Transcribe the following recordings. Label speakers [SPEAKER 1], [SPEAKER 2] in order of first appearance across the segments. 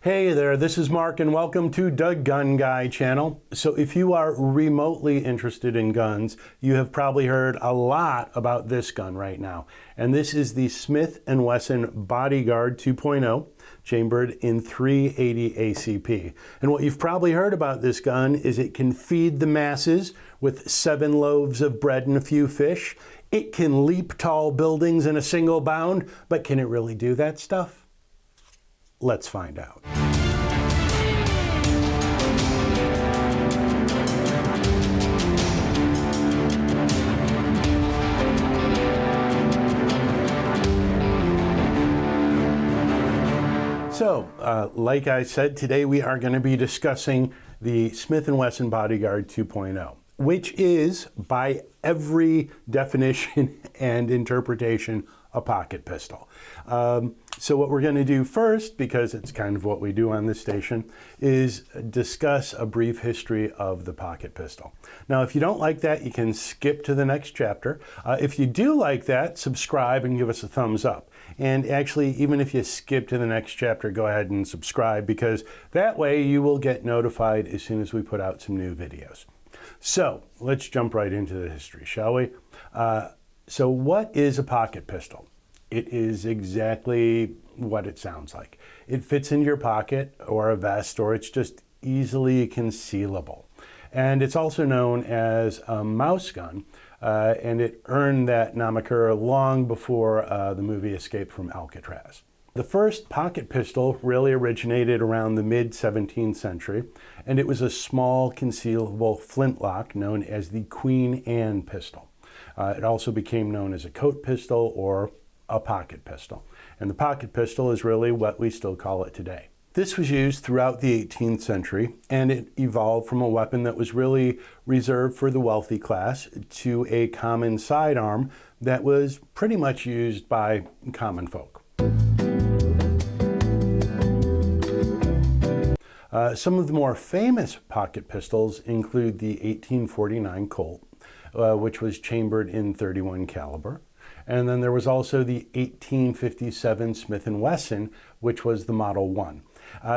[SPEAKER 1] Hey there, this is Mark and welcome to the Gun Guy channel. So if you are remotely interested in guns, you have probably heard a lot about this gun right now. And this is the Smith and Wesson Bodyguard 2.0, chambered in 380 ACP. And what you've probably heard about this gun is it can feed the masses with 7 loaves of bread and a few fish. It can leap tall buildings in a single bound, but can it really do that stuff? Let's find out. So, like I said, today we are going to be discussing the Smith and Wesson Bodyguard 2.0, which is, by every definition and interpretation, a pocket pistol. So what we're going to do first, because it's kind of what we do on this station, is discuss a brief history of the pocket pistol. Now, if you don't like that, you can skip to the next chapter. If you do like that, subscribe and give us a thumbs up. And actually, even if you skip to the next chapter, go ahead and subscribe, because that way you will get notified as soon as we put out some new videos. So let's jump right into the history, shall we? So what is a pocket pistol? It is exactly what it sounds like. It fits into your pocket or a vest, or it's just easily concealable. And it's also known as a mouse gun, and it earned that moniker long before the movie Escape from Alcatraz. The first pocket pistol really originated around the mid-17th century, and it was a small concealable flintlock known as the Queen Anne pistol. It also became known as a coat pistol or a pocket pistol. And the pocket pistol is really what we still call it today. This was used throughout the 18th century, and it evolved from a weapon that was really reserved for the wealthy class to a common sidearm that was pretty much used by common folk. Some of the more famous pocket pistols include the 1849 Colt, which was chambered in .31 caliber. And then there was also the 1857 Smith and Wesson, which was the Model 1.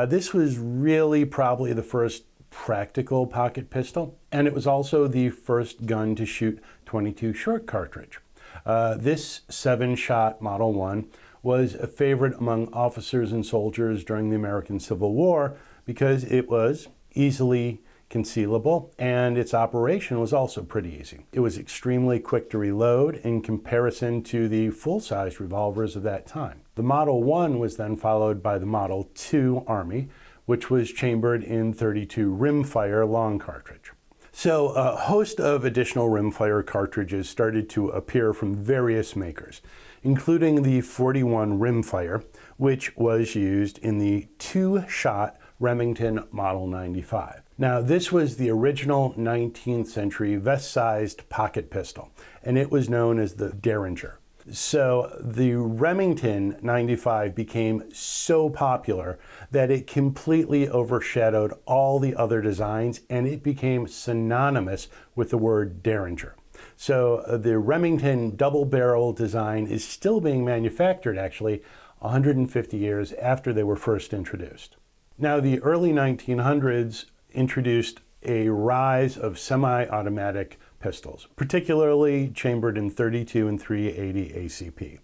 [SPEAKER 1] This was really probably the first practical pocket pistol, and it was also the first gun to shoot .22 short cartridge. This 7-shot Model 1 was a favorite among officers and soldiers during the American Civil War because it was easily concealable, and its operation was also pretty easy. It was extremely quick to reload in comparison to the full-size revolvers of that time. The Model 1 was then followed by the Model 2 Army, which was chambered in .32 rimfire long cartridge. So a host of additional rimfire cartridges started to appear from various makers, including the .41 rimfire, which was used in the 2-shot Remington Model 95. Now, this was the original 19th century vest-sized pocket pistol, and it was known as the Derringer. So the Remington 95 became so popular that it completely overshadowed all the other designs, and it became synonymous with the word Derringer. So the Remington double-barrel design is still being manufactured, actually, 150 years after they were first introduced. Now, the early 1900s introduced a rise of semi-automatic pistols, particularly chambered in .32 and .380 ACP.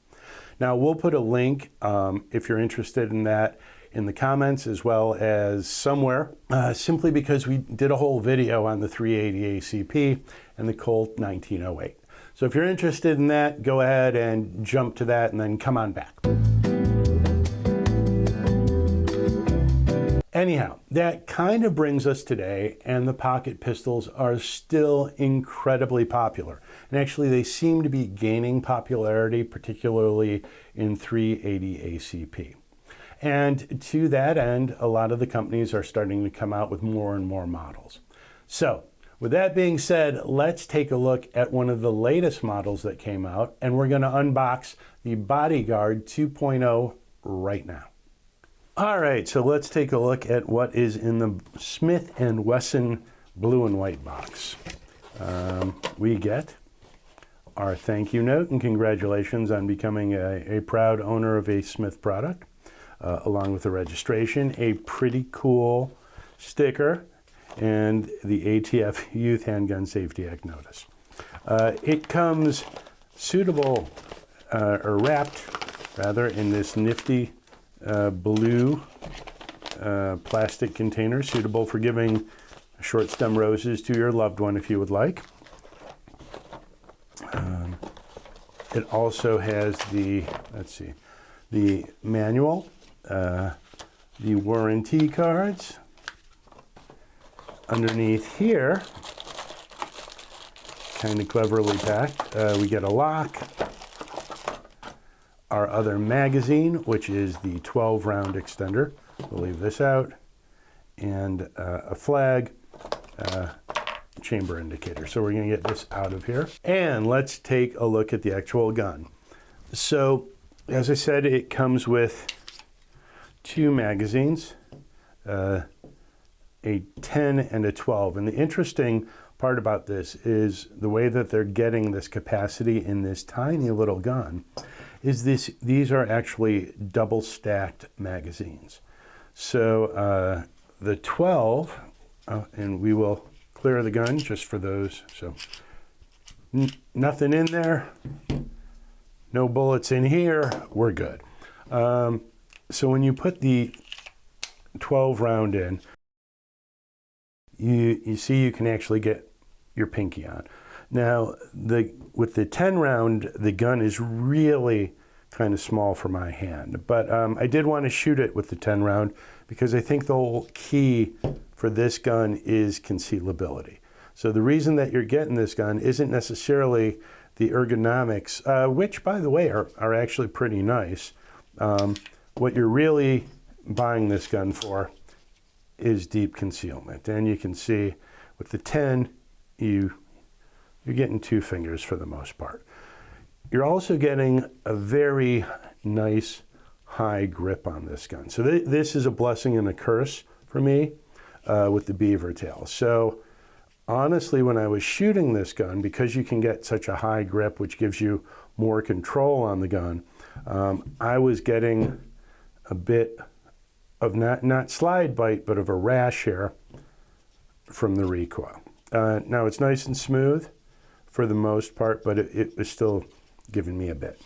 [SPEAKER 1] Now, we'll put a link, if you're interested in that, in the comments as well as somewhere, simply because we did a whole video on the .380 ACP and the Colt 1908. So if you're interested in that, go ahead and jump to that and then come on back. Anyhow, that kind of brings us today, and the pocket pistols are still incredibly popular. And actually, they seem to be gaining popularity, particularly in .380 ACP. And to that end, a lot of the companies are starting to come out with more and more models. So, with that being said, let's take a look at one of the latest models that came out, and we're going to unbox the Bodyguard 2.0 right now. All right, so let's take a look at what is in the Smith and Wesson blue and white box. We get our thank you note and congratulations on becoming a proud owner of a Smith product. along with the registration, a pretty cool sticker, and the ATF Youth Handgun Safety Act notice. It comes suitable, or wrapped rather, in this nifty blue plastic container, suitable for giving short stem roses to your loved one if you would like. It also has the, let's see, the manual, the warranty cards. Underneath here, kind of cleverly packed, we get a lock, our other magazine, which is the 12-round extender. We'll leave this out, and a flag, chamber indicator. So we're going to get this out of here. And let's take a look at the actual gun. So, as I said, it comes with 2 magazines, a 10 and a 12. And the interesting part about this is the way that they're getting this capacity in this tiny little gun is these are actually double stacked magazines. So the 12, and we will clear the gun just for those. So nothing in there, no bullets in here, we're good. So when you put the 12 round in, you see you can actually get your pinky on. Now, with the 10 round, the gun is really kind of small for my hand, but I did want to shoot it with the 10 round because I think the whole key for this gun is concealability. So the reason that you're getting this gun isn't necessarily the ergonomics, which, by the way, are actually pretty nice. What you're really buying this gun for is deep concealment. And you can see with the 10, you're getting 2 fingers for the most part. You're also getting a very nice high grip on this gun. So this is a blessing and a curse for me with the beaver tail. So honestly, when I was shooting this gun, because you can get such a high grip, which gives you more control on the gun, I was getting a bit of not slide bite, but of a rash here from the recoil. Now it's nice and smooth for the most part, but it was still giving me a bit.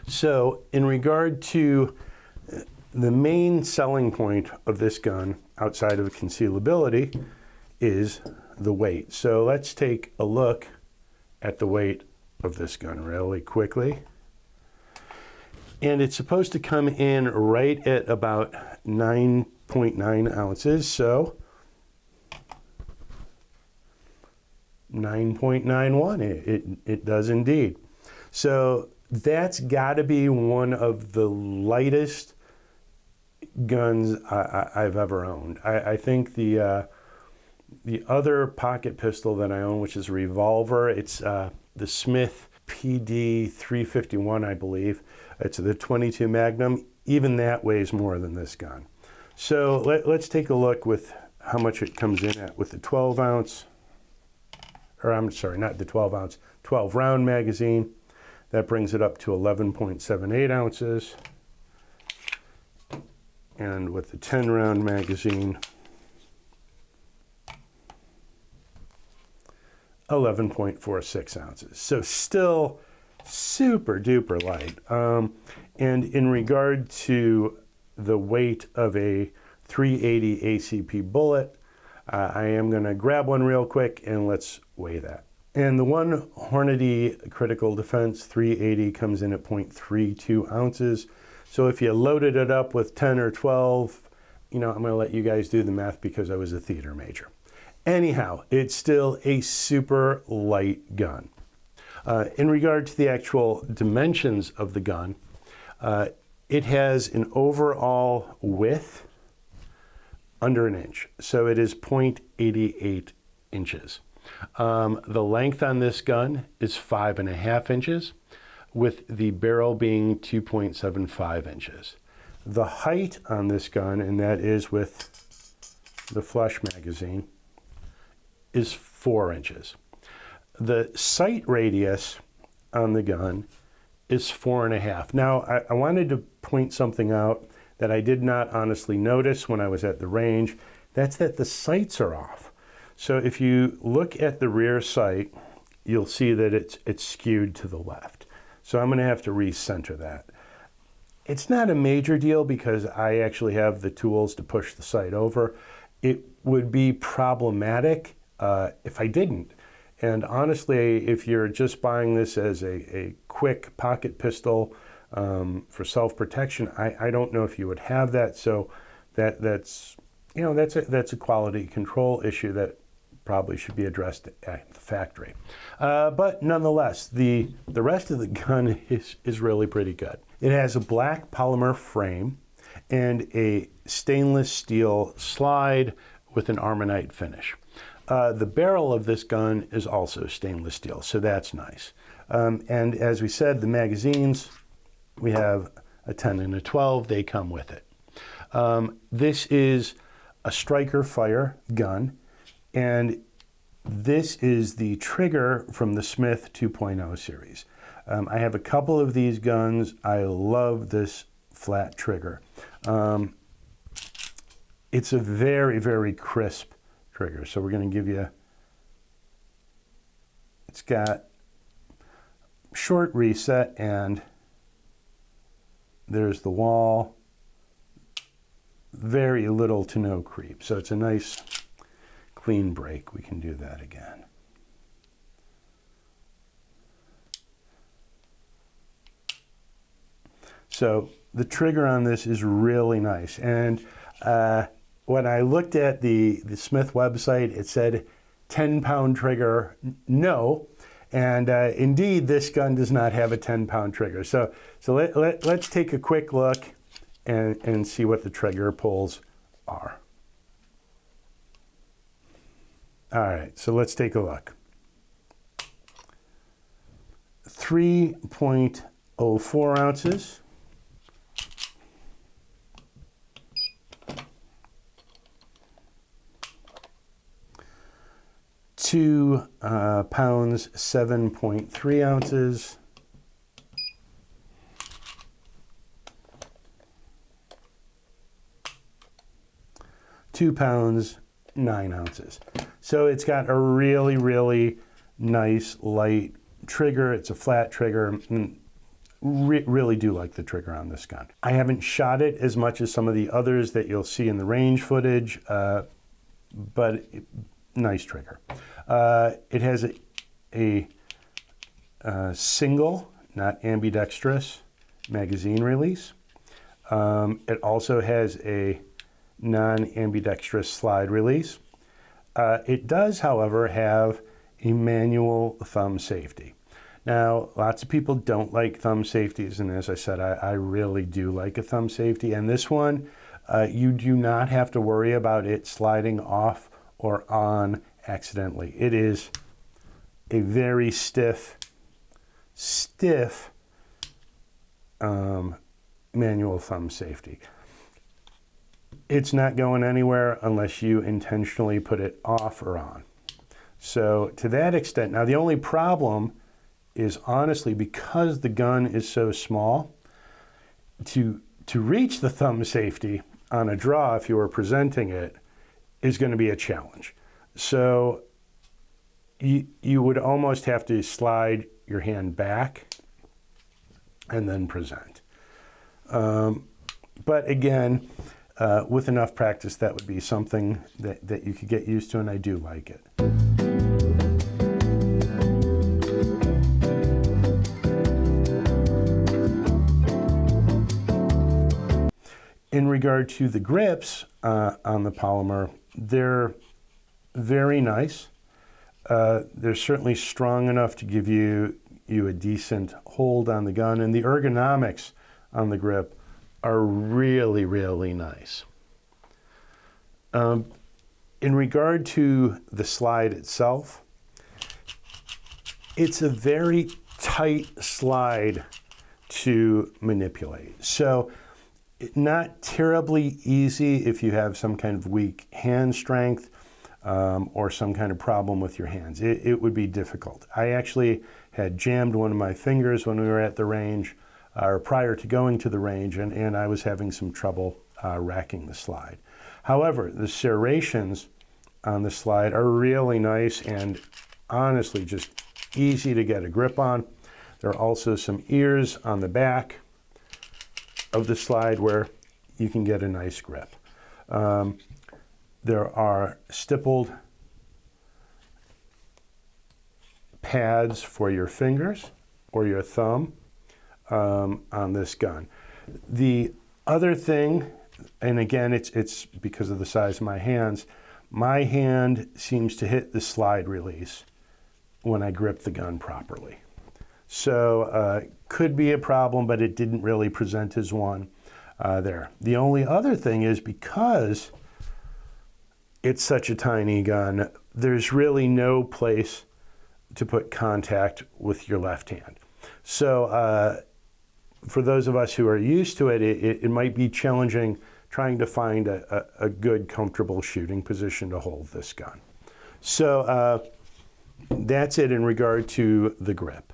[SPEAKER 1] So in regard to the main selling point of this gun outside of concealability is the weight. So let's take a look at the weight of this gun really quickly. And it's supposed to come in right at about 9.9 ounces. So 9.91, it does indeed. So that's got to be one of the lightest guns I've ever owned. I think the other pocket pistol that I own, which is a revolver, it's the Smith PD351, I believe. It's the 22 Magnum. Even that weighs more than this gun. So let's take a look with how much it comes in at with the 12 ounce, or I'm sorry, not the 12 ounce, 12 round magazine. That brings it up to 11.78 ounces. And with the 10 round magazine, 11.46 ounces. So still super duper light. And in regard to the weight of a 380 ACP bullet, I am going to grab one real quick and let's weigh that. And the one Hornady Critical Defense 380 comes in at 0.32 ounces. So if you loaded it up with 10 or 12, I'm going to let you guys do the math because I was a theater major. Anyhow, it's still a super light gun. In regard to the actual dimensions of the gun, it has an overall width under an inch. So it is 0.88 inches. The length on this gun is 5.5 inches, with the barrel being 2.75 inches. The height on this gun, and that is with the flush magazine, is 4 inches. The sight radius on the gun is 4.5. Now, I wanted to point something out that I did not honestly notice when I was at the range. That's that the sights are off. So if you look at the rear sight, you'll see that it's skewed to the left. So I'm going to have to recenter that. It's not a major deal because I actually have the tools to push the sight over. It would be problematic if I didn't. And honestly, if you're just buying this as a quick pocket pistol for self-protection, I don't know if you would have that. So that's a quality control issue that probably should be addressed at the factory. But nonetheless, the rest of the gun is really pretty good. It has a black polymer frame and a stainless steel slide with an armonite finish. The barrel of this gun is also stainless steel, so that's nice. And as we said, the magazines, we have a 10 and a 12, they come with it. This is a striker fire gun, and this is the trigger from the Smith 2.0 series. I have a couple of these guns. I love this flat trigger. It's a very, very crisp trigger. So we're going to give you, it's got short reset and there's the wall, very little to no creep. So it's a nice clean break. We can do that again. So the trigger on this is really nice. And when I looked at the Smith website, it said 10-pound trigger, no. And indeed, this gun does not have a 10-pound trigger. So let's take a quick look and see what the trigger pulls are. All right, so let's take a look. 3.04 ounces. 2 pounds, 7.3 ounces. 2 pounds, 9 ounces. So it's got a really, really nice light trigger. It's a flat trigger. Really do like the trigger on this gun. I haven't shot it as much as some of the others that you'll see in the range footage, but nice trigger. It has a single, not ambidextrous, magazine release. It also has a non-ambidextrous slide release. It does, however, have a manual thumb safety. Now, lots of people don't like thumb safeties, and as I said, I really do like a thumb safety. And this one, you do not have to worry about it sliding off or on accidentally. It is a very stiff manual thumb safety. It's not going anywhere unless you intentionally put it off or on. So to that extent, now the only problem is honestly because the gun is so small, to reach the thumb safety on a draw if you were presenting it is going to be a challenge. So you would almost have to slide your hand back and then present. But again, with enough practice, that would be something that you could get used to, and I do like it. In regard to the grips on the polymer, they're very nice. They're certainly strong enough to give you a decent hold on the gun, and the ergonomics on the grip are really, really nice. In regard to the slide itself, it's a very tight slide to manipulate. So not terribly easy if you have some kind of weak hand strength or some kind of problem with your hands. It would be difficult. I actually had jammed one of my fingers when we were at the range, or prior to going to the range, and I was having some trouble racking the slide. However, the serrations on the slide are really nice and honestly just easy to get a grip on. There are also some ears on the back of the slide where you can get a nice grip. There are stippled pads for your fingers or your thumb on this gun. The other thing, and again, it's because of the size of my hands, my hand seems to hit the slide release when I grip the gun properly. So could be a problem, but it didn't really present as one there. The only other thing is, because it's such a tiny gun, there's really no place to put contact with your left hand. So for those of us who are used to it, it might be challenging trying to find a good, comfortable shooting position to hold this gun. So that's it in regard to the grip.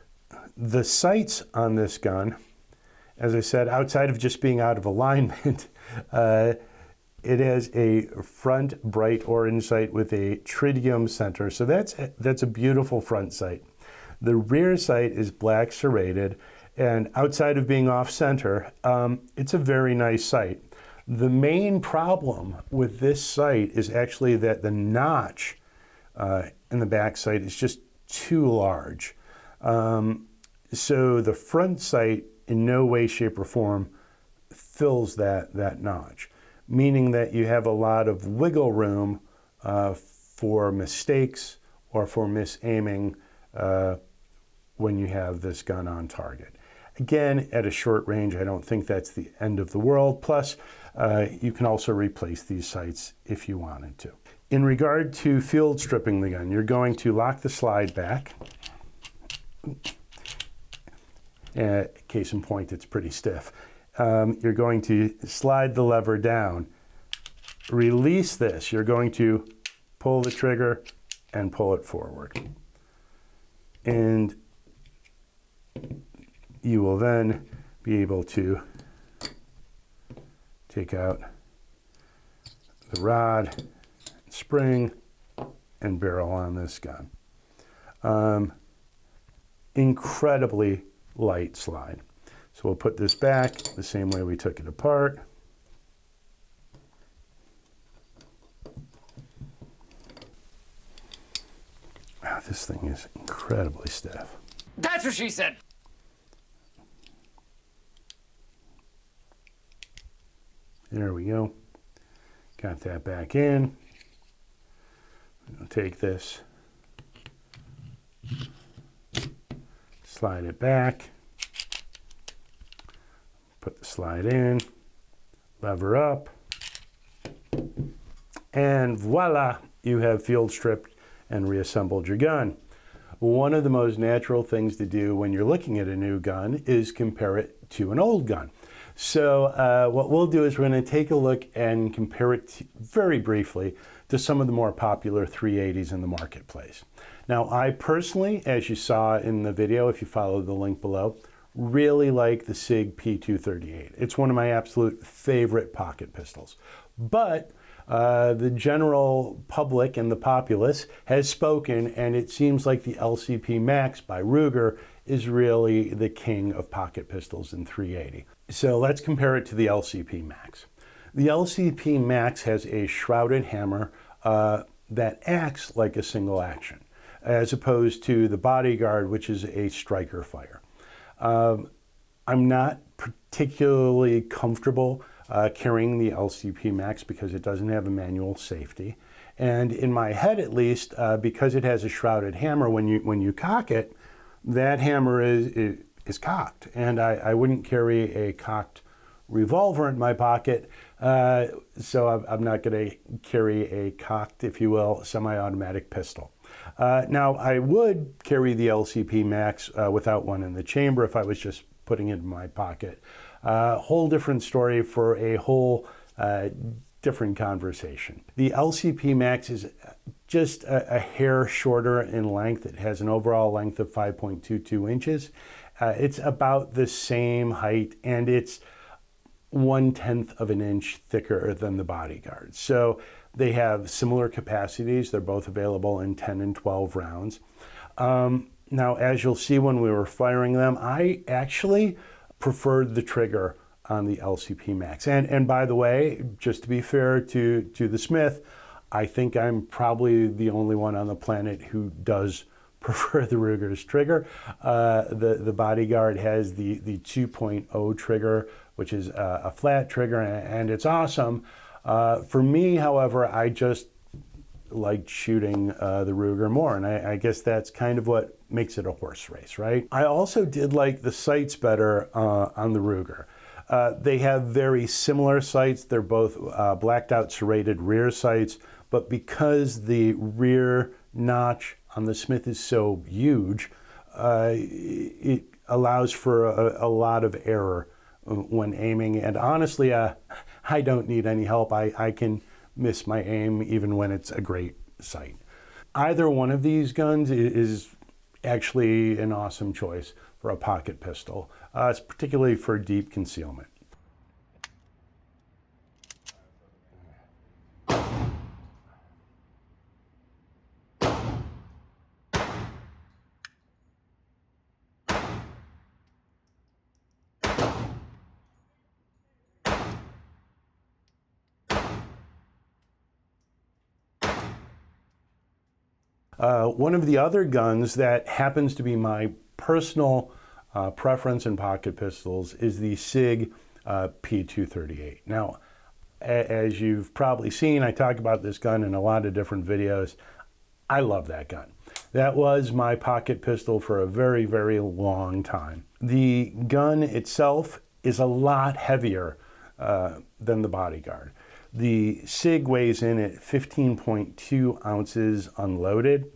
[SPEAKER 1] The sights on this gun, as I said, outside of just being out of alignment, it has a front bright orange sight with a tritium center. So that's a beautiful front sight. The rear sight is black serrated, and outside of being off center, it's a very nice sight. The main problem with this sight is actually that the notch in the back sight is just too large. So the front sight in no way, shape, or form fills that notch, meaning that you have a lot of wiggle room for mistakes or for misaiming when you have this gun on target. Again, at a short range, I don't think that's the end of the world. Plus, you can also replace these sights if you wanted to. In regard to field stripping the gun, you're going to lock the slide back. Case in point, it's pretty stiff. You're going to slide the lever down, release this. You're going to pull the trigger and pull it forward. And you will then be able to take out the rod, spring, and barrel on this gun. Incredibly light slide. So we'll put this back the same way we took it apart. Wow, this thing is incredibly stiff.
[SPEAKER 2] That's what she said.
[SPEAKER 1] There we go. Got that back in. I'll take this, slide it back, put the slide in, lever up, and voila, you have field stripped and reassembled your gun. One of the most natural things to do when you're looking at a new gun is compare it to an old gun. So what we'll do is we're going to take a look and compare it very briefly to some of the more popular 380s in the marketplace. Now, I personally, as you saw in the video, if you follow the link below, really like the Sig P238. It's one of my absolute favorite pocket pistols. But the general public and the populace has spoken, and it seems like the LCP Max by Ruger is really the king of pocket pistols in 380. So let's compare it to the LCP Max. The LCP Max has a shrouded hammer that acts like a single action, as opposed to the Bodyguard, which is a striker fire. I'm not particularly comfortable carrying the LCP Max because it doesn't have a manual safety. And in my head, at least, because it has a shrouded hammer, when you cock it, that hammer is cocked. And I wouldn't carry a cocked revolver in my pocket, so I'm not going to carry a cocked, if you will, semi-automatic pistol. Now, I would carry the LCP Max without one in the chamber if I was just putting it in my pocket. Whole different story for a whole different conversation. The LCP Max is just a hair shorter in length. It has an overall length of 5.22 inches. It's about the same height, and it's 1/10 of an inch thicker than the Bodyguard. So they have similar capacities. They're both available in 10 and 12 rounds. Now, as you'll see when we were firing them, I actually preferred the trigger on the LCP Max. And by the way, just to be fair to the Smith, I think I'm probably the only one on the planet who does prefer the Ruger's trigger. The Bodyguard has the 2.0 trigger, which is a flat trigger, and it's awesome. For me, however, I just liked shooting the Ruger more, and I guess that's kind of what makes it a horse race, right? I also did like the sights better on the Ruger. They have very similar sights. They're both blacked out serrated rear sights, but because the rear notch on the Smith is so huge, it allows for a lot of error when aiming. And honestly, I don't need any help. I can miss my aim even when it's a great sight. Either one of these guns is actually an awesome choice for a pocket pistol, particularly for deep concealment. One of the other guns that happens to be my personal preference in pocket pistols is the Sig P238. Now, as you've probably seen, I talk about this gun in a lot of different videos. I love that gun. That was my pocket pistol for a very, very long time. The gun itself is a lot heavier than the Bodyguard. The Sig weighs in at 15.2 ounces unloaded.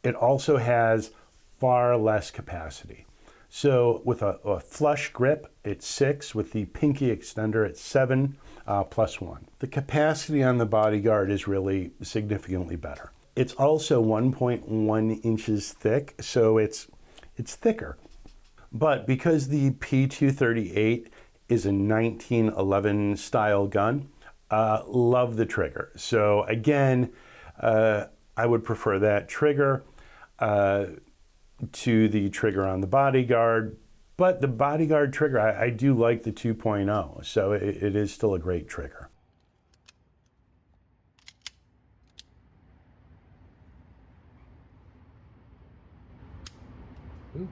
[SPEAKER 1] It also has far less capacity. So with a flush grip, it's 6. With the pinky extender, it's 7 plus 1. The capacity on the Bodyguard is really significantly better. It's also 1.1 inches thick, so it's thicker. But because the P238 is a 1911 style gun, love the trigger. So again, I would prefer that trigger to the trigger on the Bodyguard. But the Bodyguard trigger, I do like the 2.0, so it is still a great trigger. Ooh.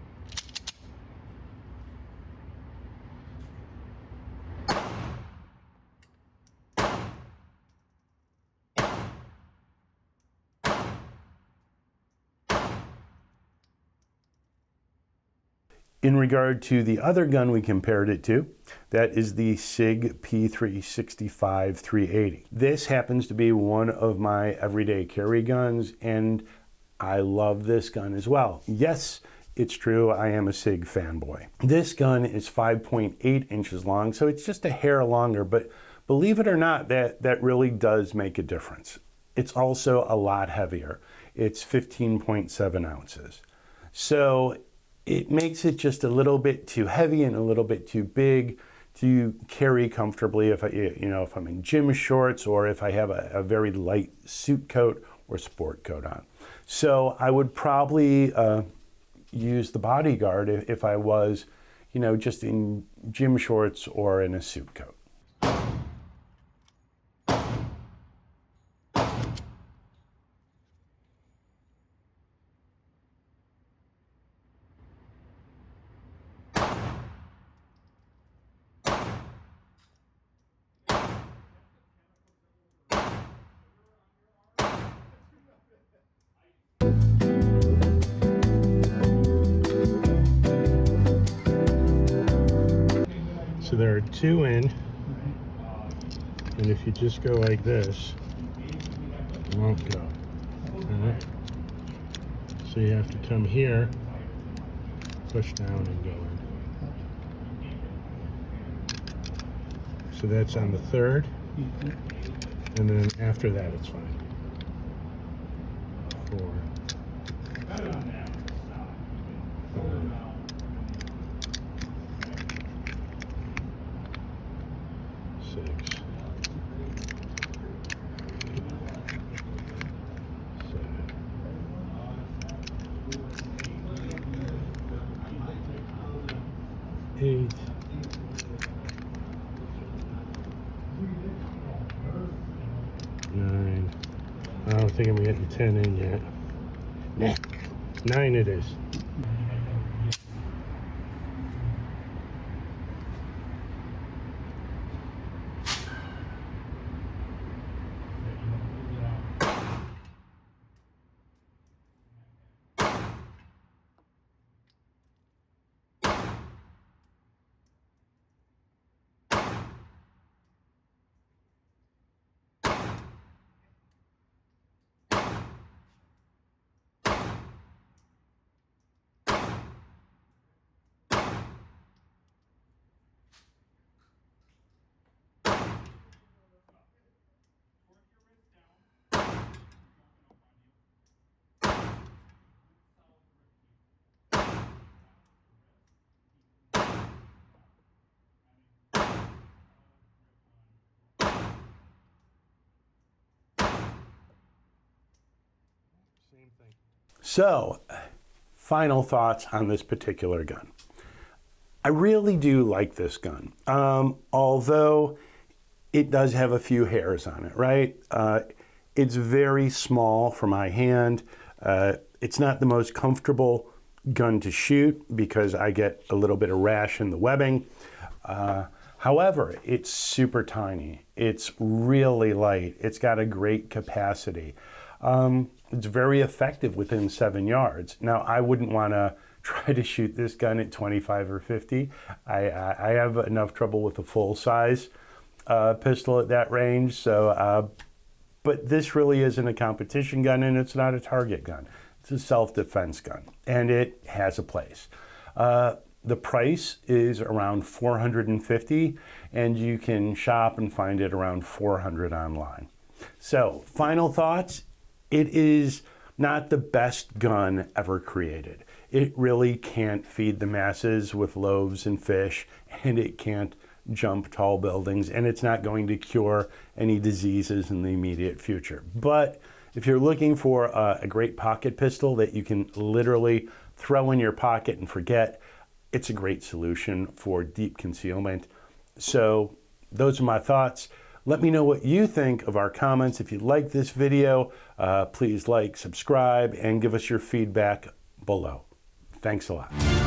[SPEAKER 1] In regard to the other gun we compared it to, that is the Sig P365 380. This happens to be one of my everyday carry guns, and I love this gun as well. Yes, it's true, I am a Sig fanboy. This gun is 5.8 inches long, so it's just a hair longer, but believe it or not, that really does make a difference. It's also a lot heavier. It's 15.7 ounces. So it makes it just a little bit too heavy and a little bit too big to carry comfortably if if I'm in gym shorts or if I have a very light suit coat or sport coat on. So I would probably use the Bodyguard if I was, just in gym shorts or in a suit coat. So there are 2 in, and if you just go like this, it won't go. Alright? So you have to come here, push down and go in. So that's on the 3rd. And then after that, it's fine. 4, 6, 8, 9. I don't think I'm getting 10 in yet. Nah, 9 it is. Same thing. So, final thoughts on this particular gun. I really do like this gun, although it does have a few hairs on it, right? It's very small for my hand. It's not the most comfortable gun to shoot because I get a little bit of rash in the webbing. However, it's super tiny. It's really light. It's got a great capacity. It's very effective within 7 yards. Now, I wouldn't want to try to shoot this gun at 25 or 50. I have enough trouble with a full-size pistol at that range. So, but this really isn't a competition gun, and it's not a target gun. It's a self-defense gun, and it has a place. The price is around $450, and you can shop and find it around $400 online. So, final thoughts. It is not the best gun ever created. It really can't feed the masses with loaves and fish, and it can't jump tall buildings, and it's not going to cure any diseases in the immediate future. But if you're looking for a great pocket pistol that you can literally throw in your pocket and forget, it's a great solution for deep concealment. So those are my thoughts. Let me know what you think of our comments. If you like this video, please like, subscribe, and give us your feedback below. Thanks a lot.